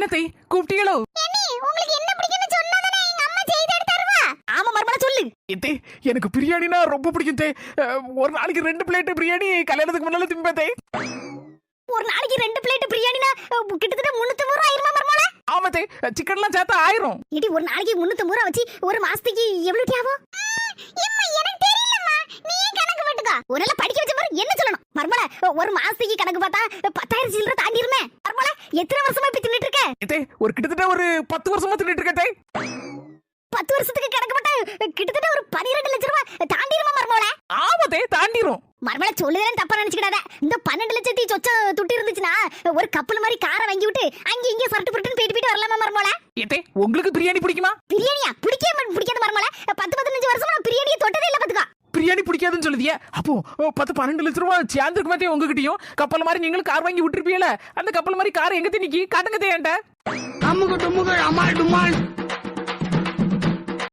என்னத்தை கூப்பிட்டீங்களோ? உங்களுக்கு என்ன பிடிக்கும்னு சொன்னாதானே எங்க அம்மா செய்து எடுத்து தருவா. ஆமா மர்மல சொல்லு. இத்தே எனக்கு பிரியாணினா ரொம்ப பிடிக்கும் தே. ஒரு நாளைக்கு 2 பிளேட் பிரியாணி கல்யாணத்துக்கு முன்னால திம்பேன் தே. ஒரு நாளைக்கு 2 பிளேட் பிரியாணினா கிட்டத்தட்ட 350 ரூபாய் ஆயிருமா மர்மல? ஆமா தே, சிக்கன்லாம் சேர்த்தா 1000. இடி ஒரு நாளைக்கு 350 ரூபாய் வச்சு ஒரு மாசத்துக்கு எவ்வளவு ஆகும்? ஏம்மா எனக்கு தெரியலம்மா, நீ கணக்கு போட்டுக்கோ. ஒருவேளை படிக்க வச்ச மாதிரி என்ன சொல்லணும் மர்மல? ஒரு மாசத்துக்கு கணக்கு பார்த்தா 10,000 சில்லற தாண்டிருமே மர்மல. எத்தனை வருஷமா இப்படி தின்னுட்டு இருக்க? இத்தே ஒரு கிட்டத்தட்ட ஒரு 10 வருஷமா தின்னுட்டு இருக்கேன் தே. 10 வருஷத்துக்கு கணக்கு பார்த்தா கிட்டத்தட்ட ஒரு 12 லட்சம் ரூபாய் தாண்டிருமா மர்மல? ஆமா தே, தாண்டிரும். மர்மல சொல்லுதேன்னு தப்பா நினைச்சுக்கிடாத. இந்த 12 லட்சத்தி சொச்ச துட்டி இருந்துச்சுன்னா ஒரு கப்பல் மாதிரி காரை வாங்கி விட்டு அங்க இங்க சரட்டு புரட்டுன்னு போயிட்டு வரலாமா மர்மல? இத்தே உங்களுக்கு பிரியாணி பிடிக்குமா? பிரியாணியா? பிடிக்காத மர்மல. 10-15 வருஷமா நான் பிரியாணியை தொட்டதே இல்ல பாத்துக்கோ. பிரியாணி பிடிக்காதுன்னு சொல்லுதியா? அப்போ 10-12 லட்சம் ரூபாய் சேர்ந்துருக்கு மாத்தே உங்ககிட்டயும். கப்பல் மாதிரி நீங்களும் கார் வாங்கி விட்டுருப்பீல, அந்த கப்பல் மாதிரி கார் எங்க நிக்கி காட்டுங்க தே என்கிட்ட. அம்முக்கு டும்முக்கு அம்மாள் டும்மாள்.